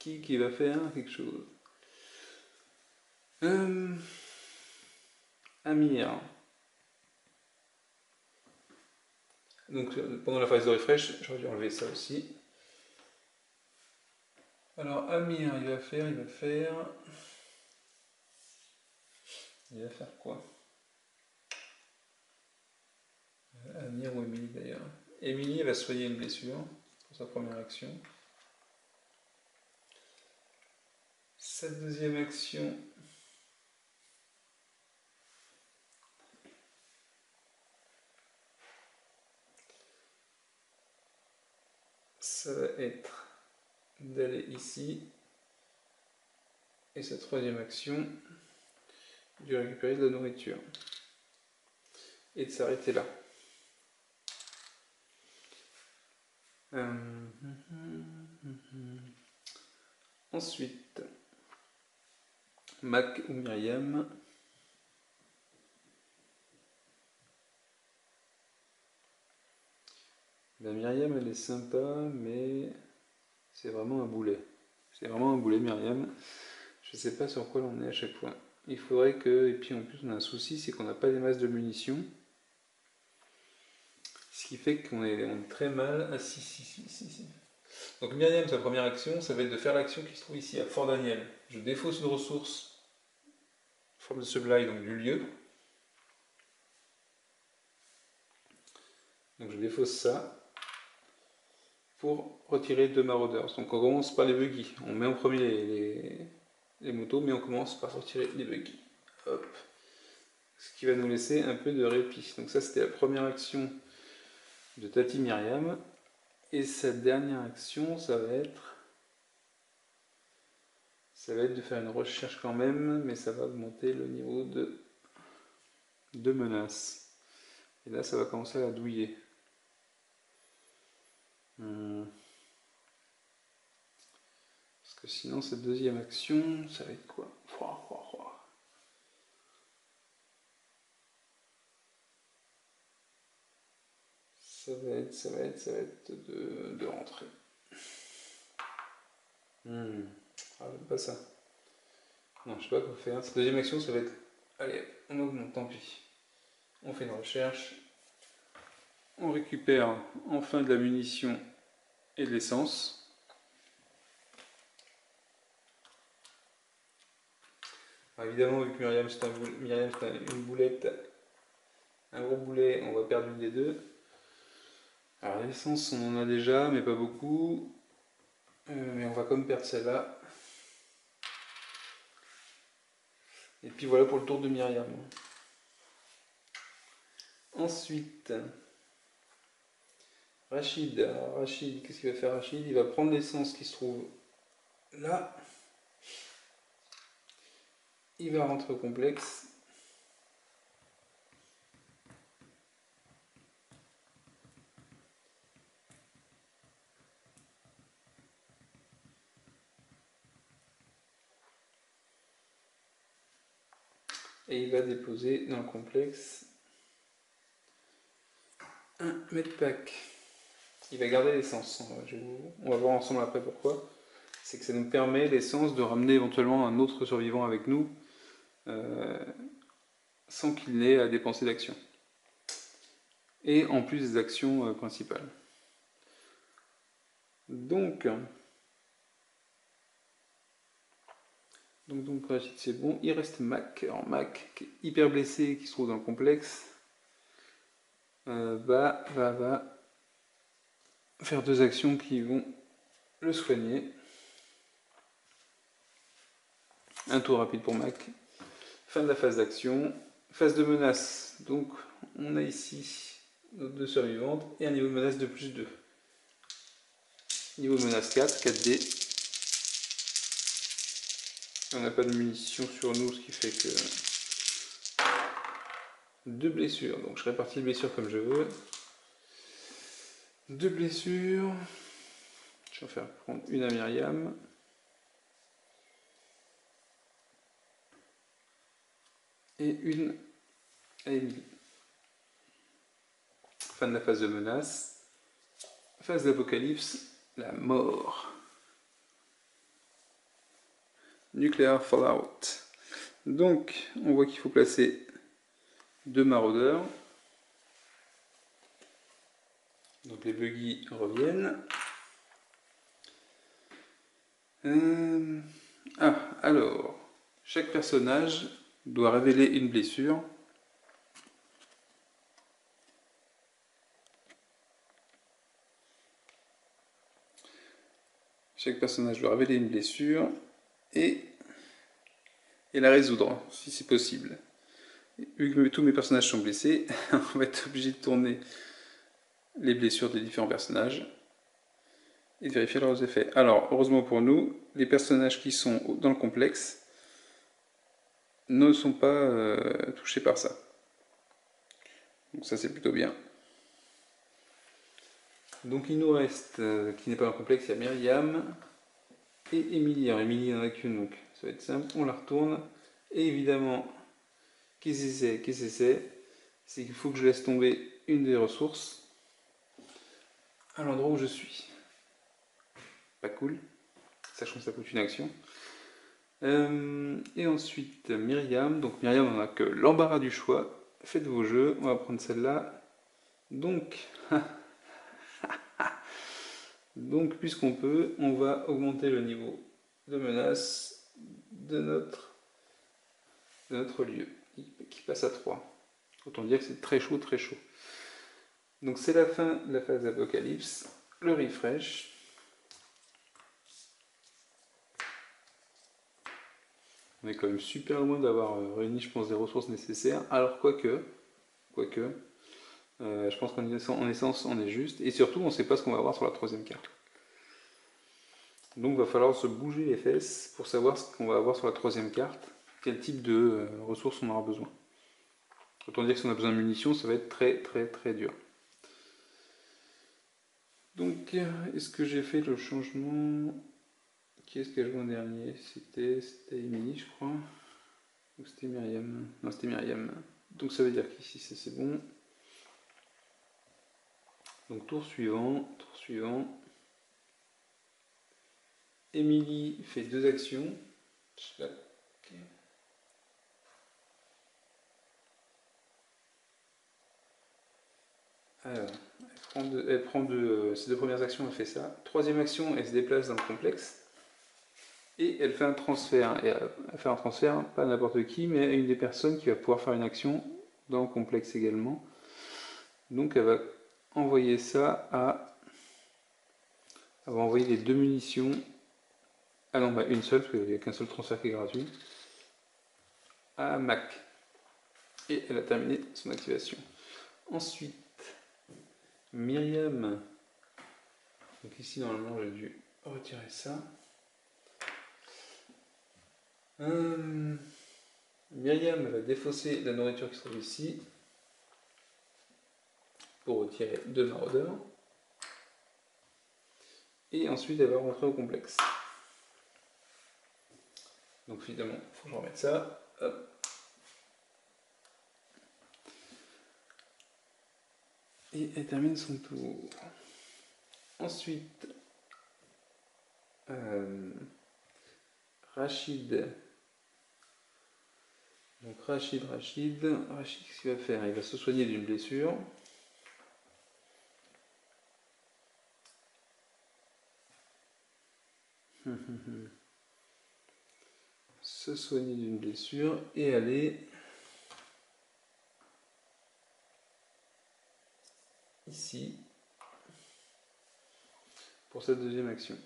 qui va faire quelque chose. Amir. Donc pendant la phase de refresh, j'aurais dû enlever ça aussi. Alors Amir, il va faire quoi? Amir ou Émilie d'ailleurs. Émilie va soigner une blessure pour sa première action. Sa deuxième action, ça va être d'aller ici. Et sa troisième action, de récupérer de la nourriture. Et de s'arrêter là. Ensuite, Mac ou Myriam. La Myriam, elle est sympa, mais c'est vraiment un boulet. C'est vraiment un boulet, Myriam. Je sais pas sur quoi l'on est à chaque fois. Il faudrait que... Et puis en plus, on a un souci, c'est qu'on n'a pas des masses de munitions. Ce qui fait qu'on est très mal... Ah si. Donc Myriam, sa première action, ça va être de faire l'action qui se trouve ici, à Fort Daniel. Je défausse une ressource, forme de supply, donc du lieu. Donc je défausse ça pour retirer 2 marauders. Donc on commence par les buggy. On met en premier les motos, mais on commence par retirer les buggy. Hop. Ce qui va nous laisser un peu de répit. Donc ça, c'était la première action de Tati Myriam. Et sa dernière action, ça va être de faire une recherche quand même, mais ça va augmenter le niveau de menace. Et là, ça va commencer à la douiller. Parce que sinon, cette deuxième action, ça va être quoi? Ça va être de rentrer. Ah, pas ça. Non, je sais pas quoi faire. Cette deuxième action, ça va être... Allez, on augmente, tant pis. On fait une recherche. On récupère enfin de la munition et de l'essence. Évidemment, vu que Myriam c'est une boulette, un gros boulet, on va perdre une des deux. Alors l'essence, on en a déjà, mais pas beaucoup. Mais on va quand même perdre celle-là. Et puis voilà pour le tour de Myriam. Ensuite, Rachid. Alors Rachid, qu'est-ce qu'il va faire Rachid? Il va prendre l'essence qui se trouve là. Il va rentrer au complexe. Et il va déposer dans le complexe un medpack. Il va garder l'essence. On va voir ensemble après pourquoi. C'est que ça nous permet, l'essence, de ramener éventuellement un autre survivant avec nous sans qu'il n'ait à dépenser d'actions. Et en plus des actions principales. Donc c'est bon. Il reste Mac. Alors Mac, qui est hyper blessé, qui se trouve dans le complexe, va faire 2 actions qui vont le soigner. Un tour rapide pour Mac. Fin de la phase d'action. Phase de menace. Donc on a ici nos 2 survivantes et un niveau de menace de plus 2. Niveau de menace 4D. On n'a pas de munitions sur nous, ce qui fait que 2 blessures. Donc je répartis les blessures comme je veux. 2 blessures. Je vais en faire prendre une à Myriam. Et une à Émilie. Fin de la phase de menace. Phase d'apocalypse, la mort. Nuclear Fallout. Donc, on voit qu'il faut placer 2 maraudeurs. Donc les buggy reviennent. Alors, chaque personnage doit révéler une blessure. Chaque personnage doit révéler une blessure et la résoudre, si c'est possible. Vu que tous mes personnages sont blessés, on va être obligé de tourner les blessures des différents personnages et de vérifier leurs effets. Alors, heureusement pour nous, les personnages qui sont dans le complexe ne sont pas touchés par ça. Donc ça, c'est plutôt bien. Donc il nous reste, qui n'est pas dans le complexe, il y a Myriam et Émilie. Alors Émilie, il n'y en a qu'une, donc ça va être simple. On la retourne. Et évidemment, qu'est-ce que c'est qu'il faut que je laisse tomber une des ressources à l'endroit où je suis. Pas cool, sachant que ça coûte une action. Et ensuite, Myriam. Donc Myriam, on n'a que l'embarras du choix. Faites vos jeux, on va prendre celle-là. Donc, puisqu'on peut, on va augmenter le niveau de menace de notre lieu, qui passe à 3. Autant dire que c'est très chaud, très chaud. Donc c'est la fin de la phase d'Apocalypse. Le refresh. On est quand même super loin d'avoir réuni, je pense, des ressources nécessaires. Alors, quoique, je pense qu'en essence, on est juste. Et surtout, on ne sait pas ce qu'on va avoir sur la troisième carte. Donc, il va falloir se bouger les fesses pour savoir ce qu'on va avoir sur la troisième carte, quel type de ressources on aura besoin. Autant dire que si on a besoin de munitions, ça va être très, très, très dur. Donc, est-ce que j'ai fait le changement? Qui est-ce qui a joué en dernier? C'était Émilie, je crois. Ou c'était Myriam? Non, c'était Myriam. Donc ça veut dire qu'ici c'est bon. Donc tour suivant. Émilie fait 2 actions. Alors, elle prend ses 2 premières actions, elle fait ça. Troisième action, elle se déplace dans le complexe. Et elle fait un transfert. Et elle fait un transfert, pas à n'importe qui, mais à une des personnes qui va pouvoir faire une action dans le complexe également. Donc elle va envoyer ça à... Elle va envoyer les 2 munitions. Ah non, bah une seule, parce qu'il n'y a qu'un seul transfert qui est gratuit. À Mac. Et elle a terminé son activation. Ensuite, Myriam. Donc ici, normalement, j'ai dû retirer ça. Myriam va défausser la nourriture qui se trouve ici pour retirer 2 maraudeurs. Et ensuite, elle va rentrer au complexe. Donc évidemment, il faut que je remette ça. Hop. Et elle termine son tour. Ensuite, Rachid. Donc Rachid, qu'est-ce qu'il va faire? Il va se soigner d'une blessure. Se soigner d'une blessure et aller ici pour sa deuxième action.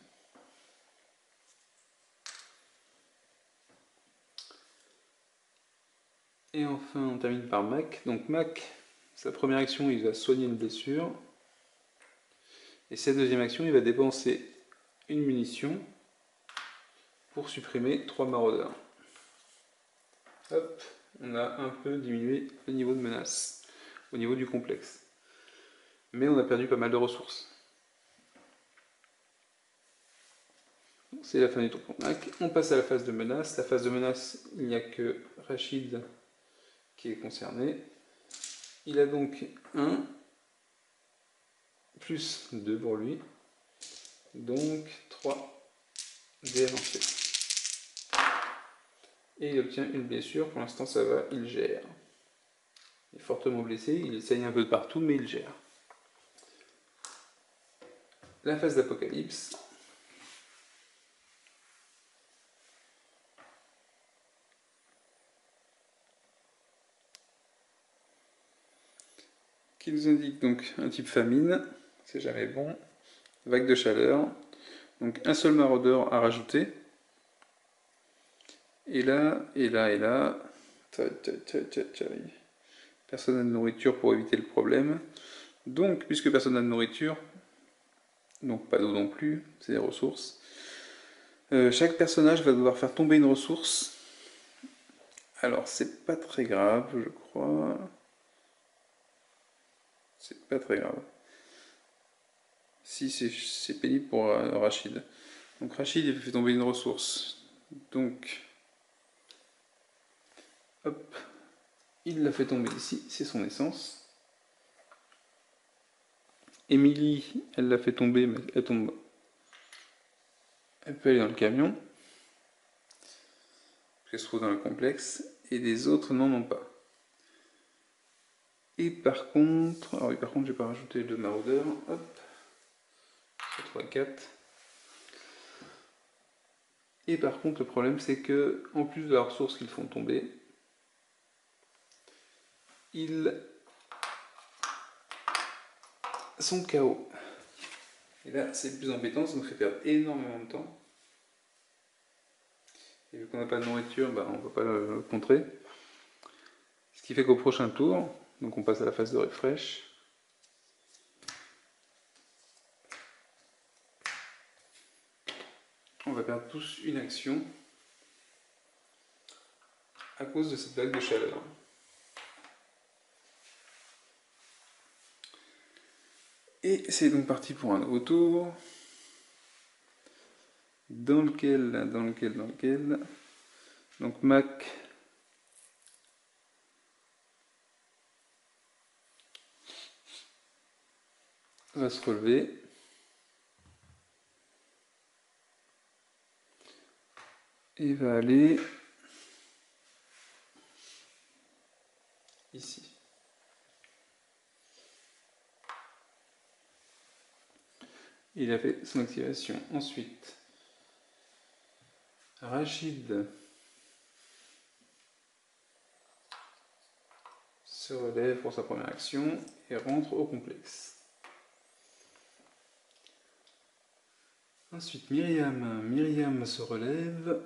Et enfin, on termine par Mac. Donc Mac, sa première action, il va soigner une blessure. Et sa deuxième action, il va dépenser une munition pour supprimer 3 maraudeurs. Hop, on a un peu diminué le niveau de menace au niveau du complexe. Mais on a perdu pas mal de ressources. C'est la fin du tour pour Mac. On passe à la phase de menace. La phase de menace, il n'y a que Rachid qui est concerné. Il a donc 1 plus 2 pour lui. Donc 3 dés lancés. Et il obtient une blessure. Pour l'instant, ça va, il gère. Il est fortement blessé, il saigne un peu de partout, mais il gère. La phase d'Apocalypse. Qui nous indique donc un type famine, c'est jamais bon. Vague de chaleur. Donc un seul maraudeur à rajouter. Et là, et là, et là. Personne n'a de nourriture pour éviter le problème. Donc, puisque personne n'a de nourriture, donc pas d'eau non plus, c'est des ressources. Chaque personnage va devoir faire tomber une ressource. Alors, c'est pas très grave, je crois. C'est pas très grave. Si, c'est pénible pour Rachid. Donc, Rachid, il fait tomber une ressource. Donc, hop, il l'a fait tomber ici, c'est son essence. Émilie, elle l'a fait tomber, mais elle tombe. Elle peut aller dans le camion. Elle se trouve dans le complexe. Et les autres n'en ont pas. Et par contre... Ah oui, par contre, je vais pas rajouter de maraudeur. Hop. 3, 4. Et par contre, le problème, c'est que, en plus de la ressource qu'ils font tomber, ils sont KO. Et là, c'est le plus embêtant, ça nous fait perdre énormément de temps. Et vu qu'on n'a pas de nourriture, bah, on ne peut pas le contrer. Ce qui fait qu'au prochain tour, donc on passe à la phase de refresh. On va perdre tous une action à cause de cette vague de chaleur. Et c'est donc parti pour un nouveau tour. Dans lequel. Donc Mac. Va se relever. Et va aller ici. Il a fait son activation. Ensuite, Rachid se relève pour sa première action et rentre au complexe. Ensuite, Myriam se relève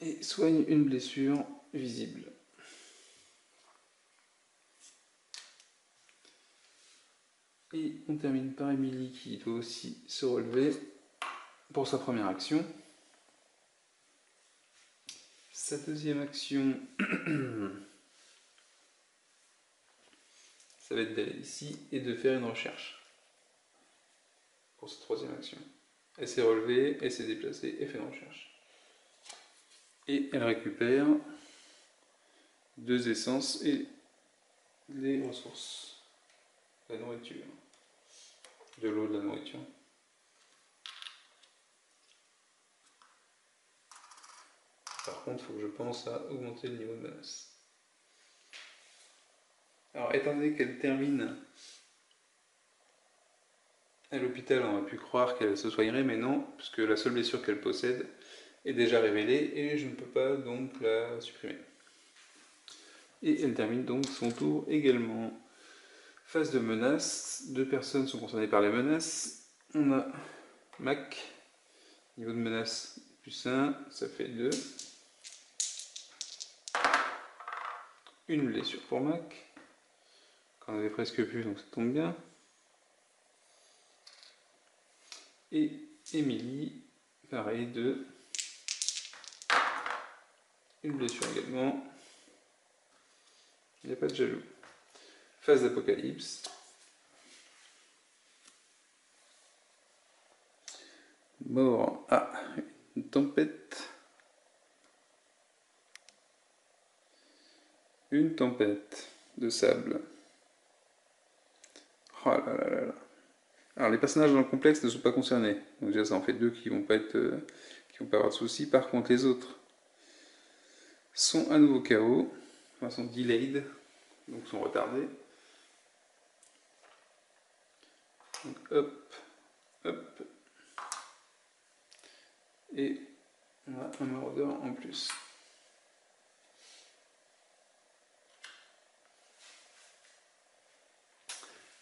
et soigne une blessure visible. Et on termine par Émilie qui doit aussi se relever pour sa première action. Sa deuxième action, ça va être d'aller ici et de faire une recherche. Pour sa troisième action. Elle s'est relevée, elle s'est déplacée et fait une recherche. Et elle récupère 2 essences et les ressources. La nourriture. De l'eau, de la nourriture. Par contre, il faut que je pense à augmenter le niveau de menace. Alors, étant donné qu'elle termine à l'hôpital, on aurait pu croire qu'elle se soignerait, mais non, puisque la seule blessure qu'elle possède est déjà révélée et je ne peux pas donc la supprimer. Et elle termine donc son tour également. Phase de menace, 2 personnes sont concernées par les menaces. On a Mac, niveau de menace plus 1, ça fait 2. Une blessure pour Mac, qu'on avait presque plus, donc ça tombe bien. Et Émilie, pareil, 2. Une blessure également. Il n'y a pas de jaloux. Phase d'Apocalypse. Mort. Ah, une tempête. Une tempête de sable. Oh là là là là. Alors les personnages dans le complexe ne sont pas concernés. Donc déjà ça en fait 2 qui vont pas avoir de soucis. Par contre les autres, sont à nouveau KO, enfin sont delayed, donc sont retardés. Donc hop, hop, et on a un maraudeur en plus.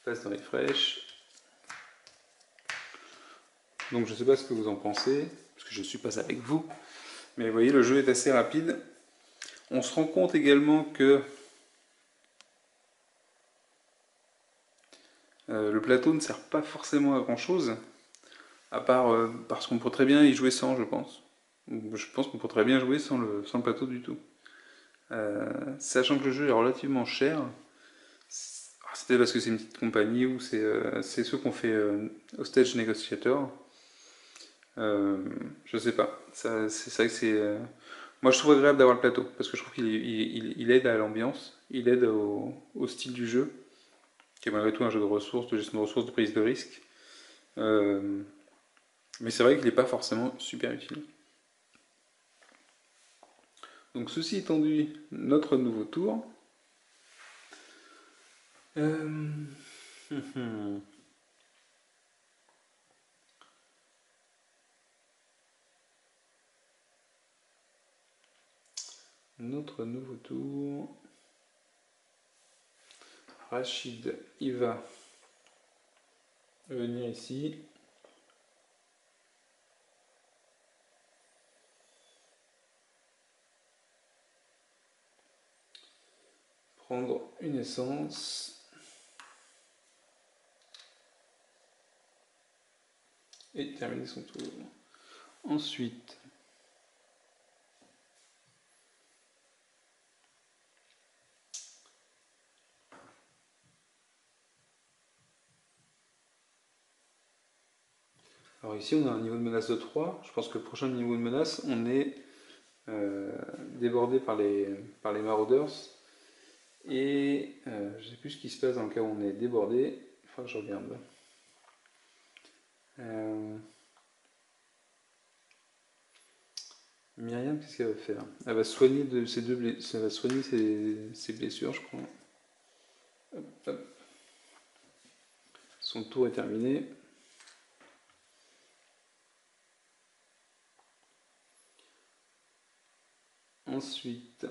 Passe dans les fraîches. Donc je ne sais pas ce que vous en pensez, parce que je ne suis pas avec vous, mais vous voyez, le jeu est assez rapide. On se rend compte également que le plateau ne sert pas forcément à grand chose, à part parce qu'on pourrait très bien y jouer sans, je pense. Je pense qu'on pourrait très bien jouer sans le plateau du tout. Sachant que le jeu est relativement cher, c'était parce que c'est une petite compagnie ou c'est ceux qu'on fait Hostage Negotiator. Je sais pas. C'est vrai que c'est. Moi, je trouve agréable d'avoir le plateau parce que je trouve qu'il aide à l'ambiance, il aide au style du jeu, qui est malgré tout un jeu de ressources, de gestion de ressources, de prise de risque. Mais c'est vrai qu'il n'est pas forcément super utile. Donc, ceci étant dit, notre nouveau tour. Notre nouveau tour. Rachid, il va venir ici. Prendre une essence. Et terminer son tour. Ensuite, alors ici on a un niveau de menace de 3. Je pense que le prochain niveau de menace, on est débordé par les marauders. Et je ne sais plus ce qui se passe dans le cas où on est débordé. Il faudra que je regarde. Myriam, qu'est-ce qu'elle va faire? Elle va soigner elle va soigner ses blessures, je crois. Hop, hop. Son tour est terminé. Ensuite,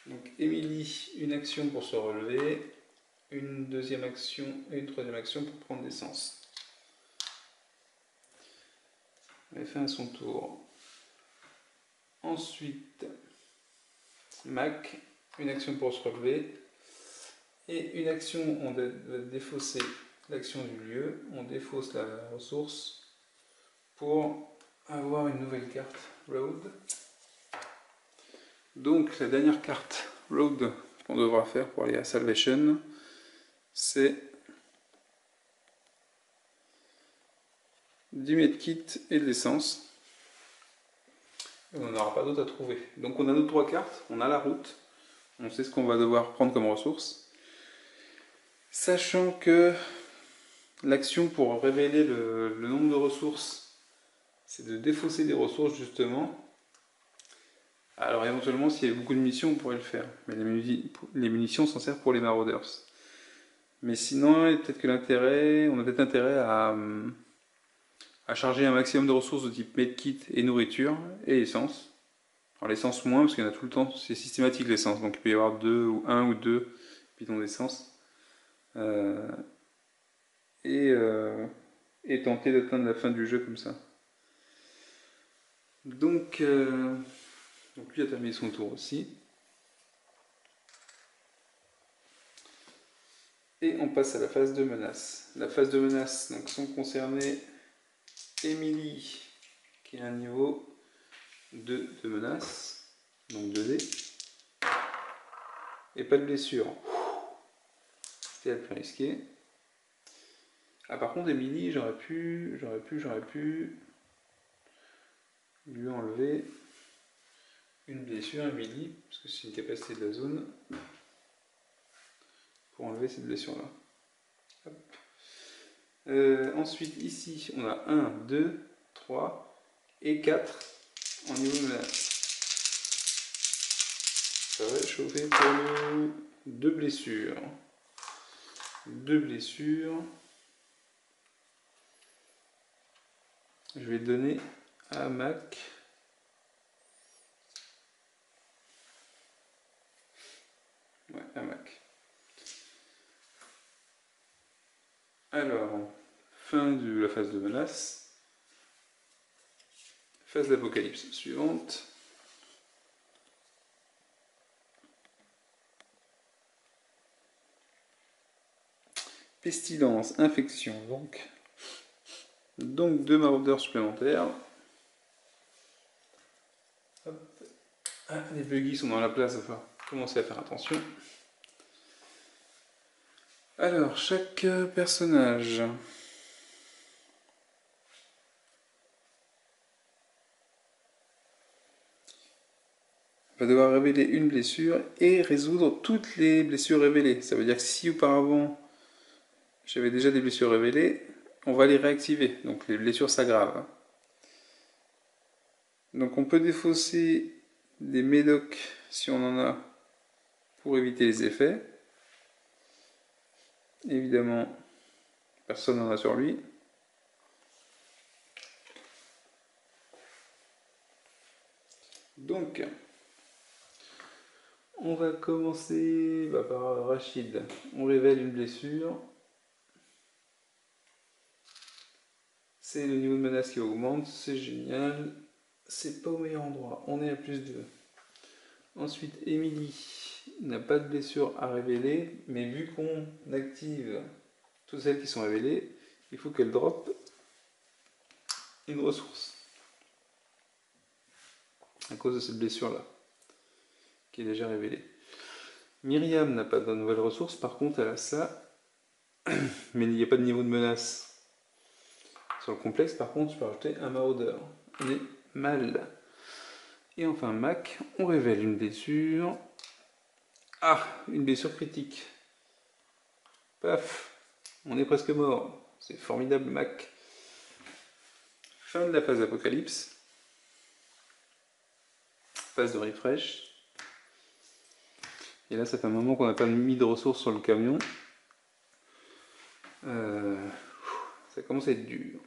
donc Émilie, une action pour se relever, une deuxième action et une troisième action pour prendre l'essence. Elle fait à son tour. Ensuite, Mac, une action pour se relever et une action, on va défausser l'action du lieu, on défausse la ressource pour avoir une nouvelle carte Road. Donc la dernière carte Road qu'on devra faire pour aller à Salvation, c'est du medkit et de l'essence. On n'aura pas d'autre à trouver. Donc on a nos 3 cartes, on a la route, on sait ce qu'on va devoir prendre comme ressources. Sachant que l'action pour révéler le nombre de ressources, c'est de défausser des ressources justement. Alors éventuellement, s'il y avait beaucoup de munitions, on pourrait le faire. Mais les munitions s'en servent pour les marauders. Mais sinon, peut-être que on a peut-être intérêt à charger un maximum de ressources de type medkit et nourriture et essence. Alors l'essence moins, parce qu'il y en a tout le temps, c'est systématique l'essence. Donc il peut y avoir un ou deux bidons d'essence. Et tenter d'atteindre la fin du jeu comme ça. Donc lui a terminé son tour aussi. Et on passe à la phase de menace. La phase de menace, donc sont concernés Émilie, qui a un niveau 2 de menace, donc 2D, et pas de blessure. C'était la plus risquée. Ah, par contre, Émilie, j'aurais pu lui enlever une blessure, Émilie, parce que c'est une capacité de la zone, pour enlever cette blessure-là. Ensuite, ici, on a 1, 2, 3 et 4 en niveau de menace. Ça va chauffer pour nous. 2 blessures. 2 blessures. Je vais donner à Mac. Ouais, à Mac. Alors, fin de la phase de menace. Phase d'apocalypse suivante. Pestilence, infection, donc 2 maraudeurs supplémentaires. Hop. Ah, les buggy sont dans la place, il va falloir commencer à faire attention. Alors, chaque personnage va devoir révéler une blessure et résoudre toutes les blessures révélées. Ça veut dire que si auparavant j'avais déjà des blessures révélées, on va les réactiver, donc les blessures s'aggravent. Donc on peut défausser des médocs si on en a pour éviter les effets. Évidemment, personne n'en a sur lui. Donc, on va commencer par Rachid. On révèle une blessure. C'est le niveau de menace qui augmente, c'est génial. C'est pas au meilleur endroit, on est à +2. Ensuite, Émilie n'a pas de blessure à révéler, mais vu qu'on active toutes celles qui sont révélées, il faut qu'elle drop une ressource. À cause de cette blessure-là, qui est déjà révélée. Myriam n'a pas de nouvelles ressources, par contre elle a ça, mais il n'y a pas de niveau de menace. Sur le complexe, par contre, je peux rajouter un maraudeur. On est mal. Et enfin, Mac, on révèle une blessure. Ah, une blessure critique. Paf, on est presque mort. C'est formidable, Mac. Fin de la phase d'apocalypse. Phase de refresh. Et là, ça fait un moment qu'on n'a pas mis de ressources sur le camion. Ça commence à être dur.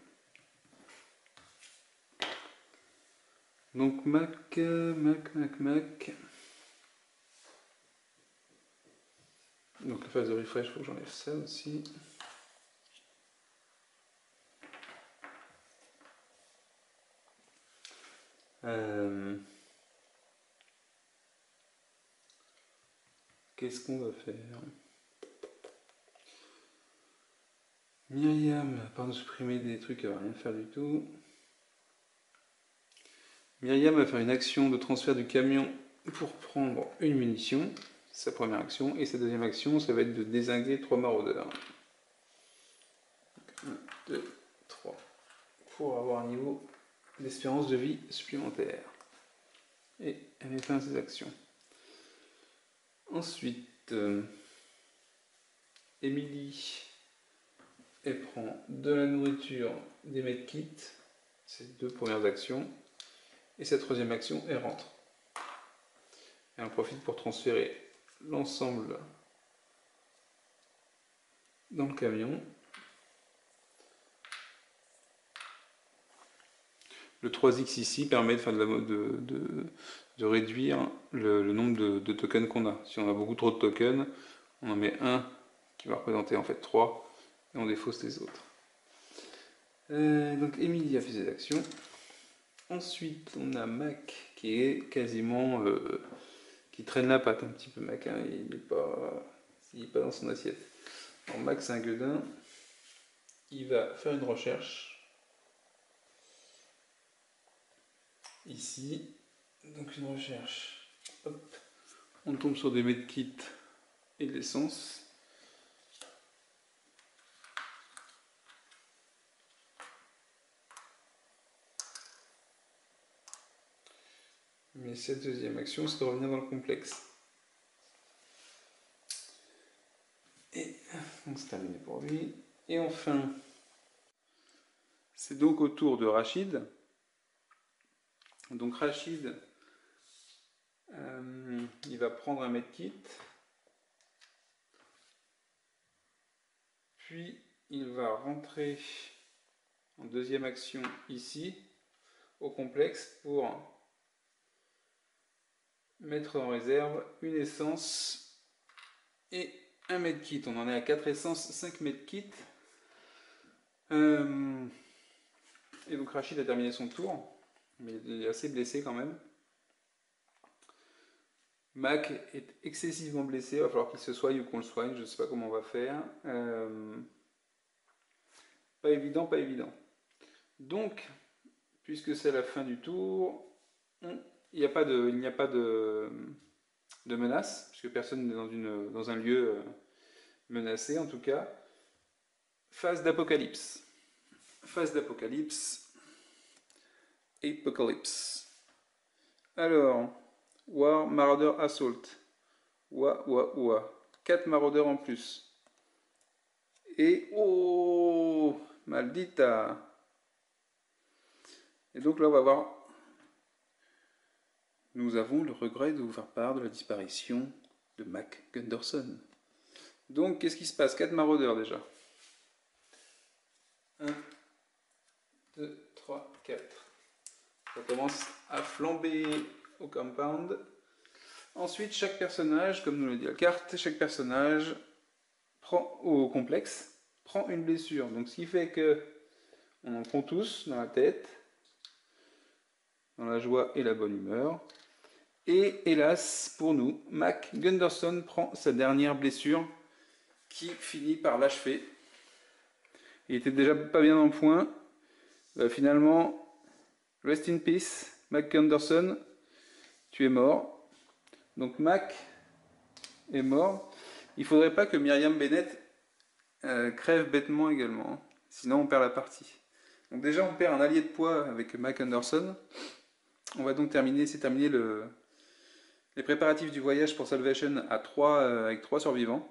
Donc Mac. Donc la phase de refresh, il faut que j'enlève ça aussi. Qu'est-ce qu'on va faire? Myriam, par nous supprimer des trucs, elle va rien faire du tout. Myriam va faire une action de transfert du camion pour prendre une munition, sa première action, et sa deuxième action, ça va être de dézinguer 3 maraudeurs. 1, 2, 3, pour avoir un niveau d'espérance de vie supplémentaire. Et elle met fin à ses actions. Ensuite, Émilie, elle prend de la nourriture, des medkits, ses 2 premières actions, et sa troisième action, elle rentre. Et on profite pour transférer l'ensemble dans le camion. Le 3x ici permet de réduire le nombre de tokens qu'on a. Si on a beaucoup trop de tokens, on en met un qui va représenter en fait 3 et on défausse les autres. Donc Émilie a fait ses actions. Ensuite on a Mac qui est quasiment qui traîne la patte un petit peu. Mac, hein, il n'est pas dans son assiette. Alors Mac c'est un gueudin, il va faire une recherche ici, donc une recherche. Hop. On tombe sur des medkits et de l'essence. Mais cette deuxième action, c'est de revenir dans le complexe. Et donc c'est terminé pour lui. Et enfin, c'est donc au tour de Rachid. Donc Rachid Il va prendre un medkit. Puis il va rentrer en deuxième action ici, au complexe, pour mettre en réserve une essence et un medkit. On en est à 4 essences, 5 medkits. Et donc Rachid a terminé son tour, mais il est assez blessé quand même. Mac est excessivement blessé, il va falloir qu'il se soigne ou qu'on le soigne, je ne sais pas comment on va faire. Pas évident, pas évident. Donc, puisque c'est la fin du tour, il n'y a pas de menace, puisque personne n'est dans un lieu menacé en tout cas. Phase d'apocalypse. Phase d'apocalypse. Apocalypse. Alors, War Marauder Assault. Ouah. 4 maraudeurs en plus. Et oh, maldita. Et donc là, on va voir. Nous avons le regret de vous faire part de la disparition de Mac Gunderson. Donc, qu'est-ce qui se passe? 4 maraudeurs déjà. 1, 2, 3, 4. Ça commence à flamber au compound. Ensuite, chaque personnage, comme nous le dit la carte, chaque personnage prend au complexe, prend une blessure. Donc, ce qui fait que on en prend tous dans la tête, dans la joie et la bonne humeur. Et hélas, pour nous, Mac Gunderson prend sa dernière blessure qui finit par l'achever. Il était déjà pas bien en point. Finalement, rest in peace, Mac Gunderson, tu es mort. Donc Mac est mort. Il faudrait pas que Myriam Bennett crève bêtement également, sinon on perd la partie. Donc déjà on perd un allié de poids avec Mac Anderson. On va donc terminer les préparatifs du voyage pour Salvation à 3, avec 3 survivants.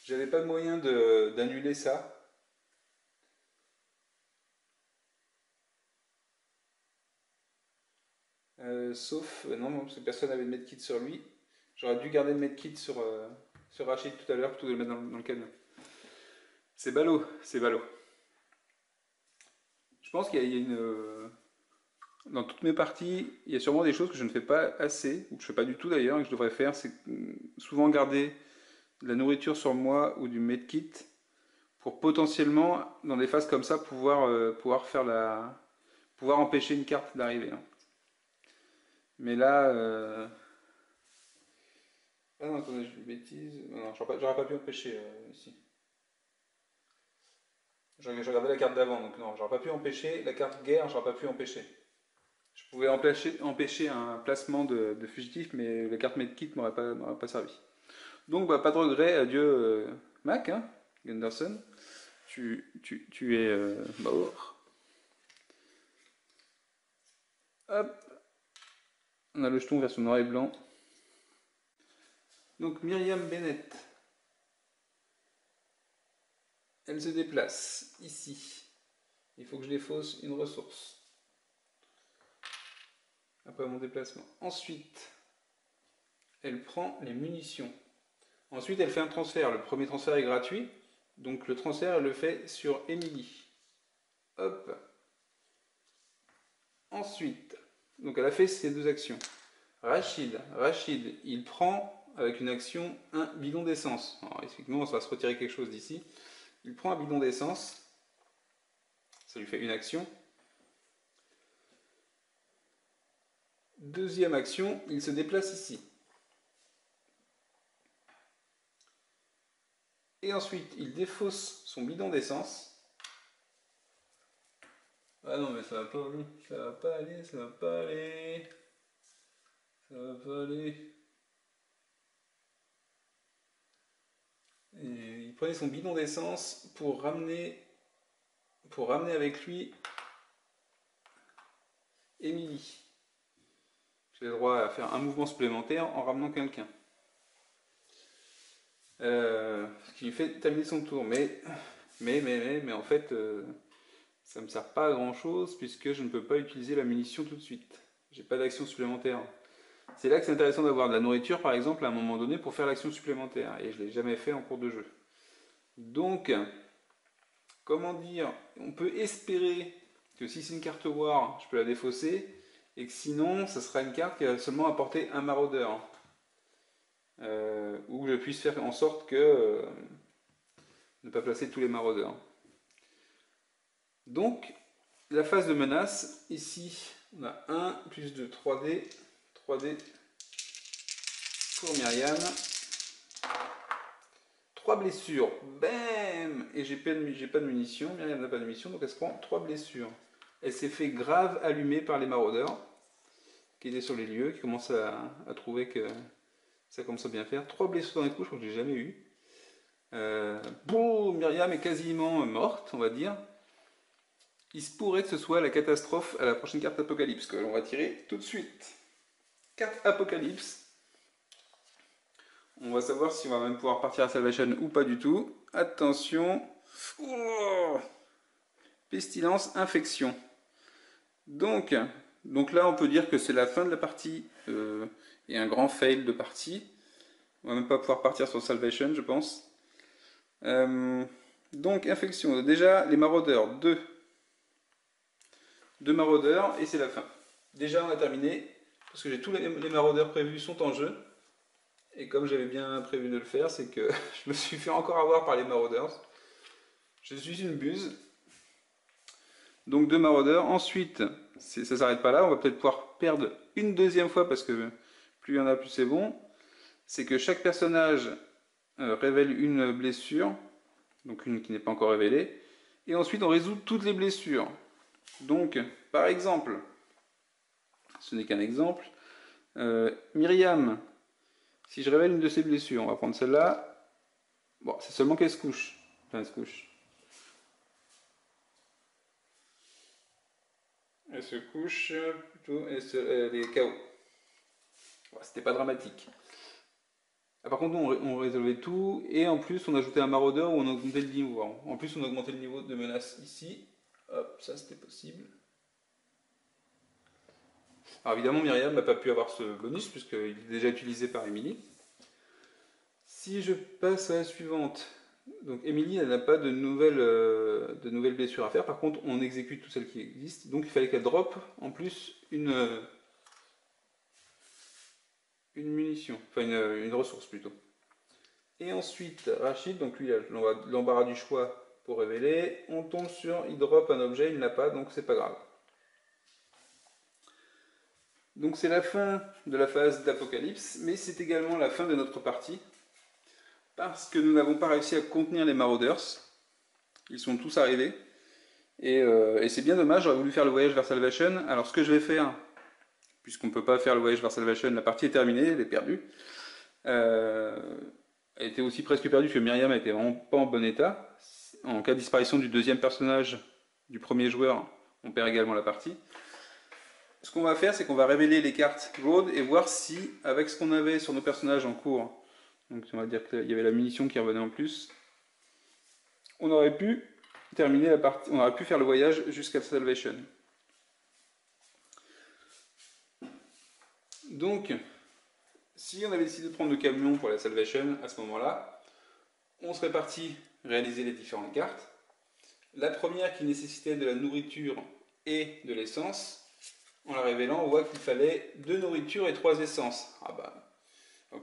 J'avais pas de moyen d'annuler ça. Non, parce que personne n'avait de medkit sur lui. J'aurais dû garder le medkit sur Rachid tout à l'heure plutôt que de le mettre dans le camion. C'est ballot, c'est ballot. Je pense qu'il y a une... dans toutes mes parties, il y a sûrement des choses que je ne fais pas assez, ou que je ne fais pas du tout d'ailleurs, et que je devrais faire. C'est souvent garder de la nourriture sur moi ou du medkit pour potentiellement, dans des phases comme ça, pouvoir empêcher une carte d'arriver. Hein. Mais là... Ah non, attendez, je dis une bêtise. Non, j'aurais pas pu empêcher ici. J'ai regardé la carte d'avant, donc non, j'aurais pas pu empêcher. La carte guerre, j'aurais pas pu empêcher. Je pouvais empêcher un placement de fugitif, mais la carte medkit m'aurait pas servi. Donc, bah, pas de regret, adieu Mac, hein, Gunderson. Tu es mort. Hop. On a le jeton version noir et blanc. Donc, Myriam Bennett. Elle se déplace ici. Il faut que je défausse une ressource. Après mon déplacement. Ensuite, elle prend les munitions. Ensuite, elle fait un transfert. Le premier transfert est gratuit. Donc le transfert, elle le fait sur Emily. Hop. Ensuite, donc elle a fait ces 2 actions. Rachid, il prend avec une action un bidon d'essence. Alors effectivement, on va se retirer quelque chose d'ici. Il prend un bidon d'essence. Ça lui fait une action. Deuxième action, il se déplace ici. Et ensuite, il défausse son bidon d'essence. Ah non, mais ça va pas aller, ça va pas aller, ça va pas aller. Ça va pas aller. Et il prenait son bidon d'essence pour ramener avec lui Emily. J'ai le droit à faire un mouvement supplémentaire en ramenant quelqu'un. Ce qui lui fait terminer son tour. Mais en fait, ça ne me sert pas à grand chose puisque je ne peux pas utiliser la munition tout de suite. j'ai pas d'action supplémentaire. C'est là que c'est intéressant d'avoir de la nourriture, par exemple, à un moment donné, pour faire l'action supplémentaire. Et je l'ai jamais fait en cours de jeu. Donc, comment dire, on peut espérer que si c'est une carte War, je peux la défausser, et que sinon, ça sera une carte qui va seulement apporter un maraudeur. Ou je puisse faire en sorte que ne pas placer tous les maraudeurs. Donc, la phase de menace, ici, on a 1 plus 2, 3D, 3D pour Myriam. 3 blessures, bam. Et j'ai pas de munitions, Myriam n'a pas de munitions, donc elle se prend 3 blessures. Elle s'est fait grave allumer par les maraudeurs qui étaient sur les lieux, qui commencent à trouver que ça commence à bien faire. 3 blessures dans les coups, je crois que j'ai jamais eu. Boum, Myriam est quasiment morte, on va dire. Il se pourrait que ce soit la catastrophe à la prochaine carte Apocalypse, que l'on va tirer tout de suite. Carte Apocalypse. On va savoir si on va même pouvoir partir à Salvation ou pas du tout. Attention. Oh, pestilence, infection. Donc là, on peut dire que c'est la fin de la partie et un grand fail de partie. On va même pas pouvoir partir sur Salvation, je pense. Donc, infection. Déjà, les maraudeurs. 2 maraudeurs et c'est la fin. Déjà, on a terminé. Parce que j'ai tous les maraudeurs prévus sont en jeu. Et comme j'avais bien prévu de le faire, c'est que je me suis fait encore avoir par les marauders. Je suis une buse. Donc 2 maraudeurs. Ensuite, ça ne s'arrête pas là. On va peut-être pouvoir perdre une deuxième fois parce que plus il y en a, plus c'est bon. C'est que chaque personnage révèle une blessure. Donc une qui n'est pas encore révélée. Et ensuite, on résout toutes les blessures. Donc, par exemple, ce n'est qu'un exemple, Myriam, si je révèle une de ses blessures, on va prendre celle-là. Bon, c'est seulement qu'elle se couche. Enfin, elle se couche. Elle se couche, plutôt, elle est KO. Bon, c'était pas dramatique. Ah, par contre, nous, on résolvait tout, et en plus, on ajoutait un maraudeur où on augmentait le niveau. En plus, on augmentait le niveau de menace ici. Hop, ça c'était possible. Alors évidemment, Myriam n'a pas pu avoir ce bonus, puisqu'il est déjà utilisé par Emily. Si je passe à la suivante, donc Emily, elle n'a pas de nouvelles blessures à faire. Par contre, on exécute toutes celles qui existent. Donc il fallait qu'elle drop en plus une munition, enfin une ressource plutôt. Et ensuite, Rachid, donc lui, il a l'embarras du choix pour révéler. On tombe sur, il drop un objet, il n'a pas, donc c'est pas grave. Donc c'est la fin de la phase d'Apocalypse, mais c'est également la fin de notre partie. Parce que nous n'avons pas réussi à contenir les Marauders. Ils sont tous arrivés. Et c'est bien dommage, j'aurais voulu faire le voyage vers Salvation. Alors ce que je vais faire, puisqu'on ne peut pas faire le voyage vers Salvation, la partie est terminée, elle est perdue. Elle était aussi presque perdue, parce que Myriam n'était vraiment pas en bon état. En cas de disparition du deuxième personnage, du premier joueur, on perd également la partie. Ce qu'on va faire, c'est qu'on va révéler les cartes Road et voir si, avec ce qu'on avait sur nos personnages en cours, donc on va dire qu'il y avait la munition qui revenait en plus, on aurait pu terminer la partie, on aurait pu faire le voyage jusqu'à Salvation. Donc, si on avait décidé de prendre le camion pour la Salvation à ce moment-là, on serait parti réaliser les différentes cartes. La première qui nécessitait de la nourriture et de l'essence, en la révélant, on voit qu'il fallait 2 nourritures et 3 essences. Ah bah,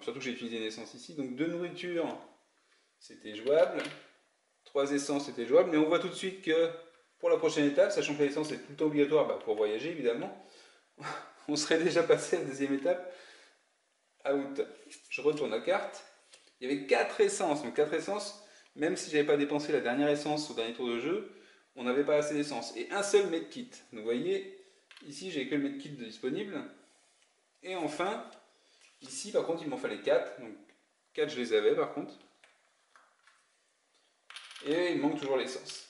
surtout que j'ai utilisé une essence ici, donc 2 nourritures, c'était jouable. 3 essences, c'était jouable, mais on voit tout de suite que pour la prochaine étape, sachant que l'essence est tout le temps obligatoire pour voyager évidemment, on serait déjà passé à la deuxième étape. Out. Je retourne la carte. Il y avait 4 essences, donc 4 essences, même si j'avais pas dépensé la dernière essence au dernier tour de jeu, on n'avait pas assez d'essence. Et un seul medkit. Donc vous voyez, ici j'ai que le medkit disponible. Et enfin, ici par contre il m'en fallait 4, donc 4 je les avais par contre. Et il manque toujours l'essence.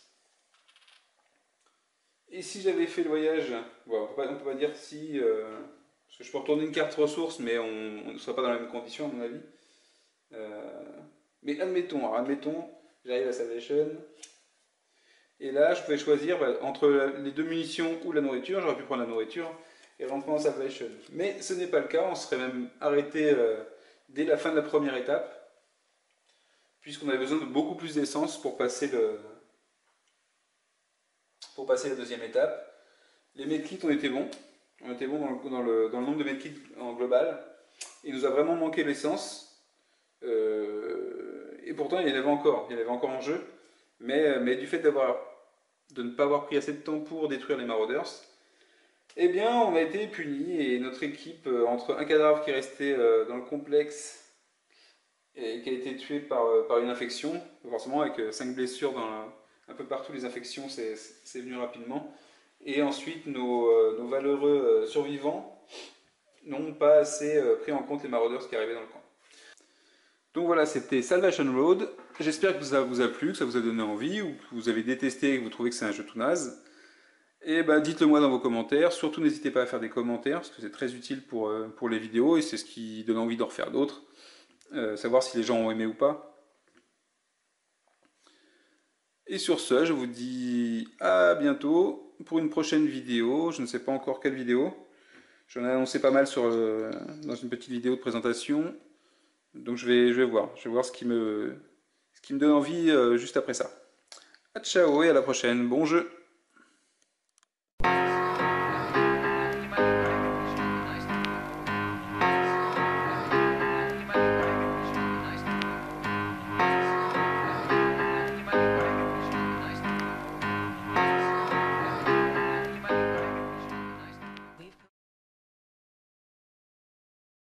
Et si j'avais fait le voyage, bon, on peut pas dire si, parce que je peux retourner une carte ressource, mais on ne serait pas dans la même condition à mon avis. Mais admettons, j'arrive à Salvation, et là je pouvais choisir entre les 2 munitions ou la nourriture, j'aurais pu prendre la nourriture, et rentrer en Salvation. Mais ce n'est pas le cas, on serait même arrêté dès la fin de la première étape, puisqu'on avait besoin de beaucoup plus d'essence pour passer la deuxième étape. Les medkits ont été bons, dans le nombre de medkits en global. Il nous a vraiment manqué l'essence, et pourtant il y en avait encore en jeu, mais du fait de ne pas avoir pris assez de temps pour détruire les Marauders, eh bien on a été punis, et notre équipe, entre un cadavre qui est resté dans le complexe et qui a été tué par une infection, forcément avec 5 blessures un peu partout, les infections c'est venu rapidement, et ensuite nos valeureux survivants n'ont pas assez pris en compte les marauders qui arrivaient dans le camp. Donc voilà, c'était Salvation Road. J'espère que ça vous a plu, que ça vous a donné envie, ou que vous avez détesté et que vous trouvez que c'est un jeu tout naze. Et ben dites-le moi dans vos commentaires. Surtout n'hésitez pas à faire des commentaires, parce que c'est très utile pour les vidéos, et c'est ce qui donne envie d'en refaire d'autres. Savoir si les gens ont aimé ou pas. Et sur ce, je vous dis à bientôt pour une prochaine vidéo. Je ne sais pas encore quelle vidéo. J'en ai annoncé pas mal dans une petite vidéo de présentation. Donc je vais voir ce qui me donne envie juste après ça. Ciao et à la prochaine, bon jeu!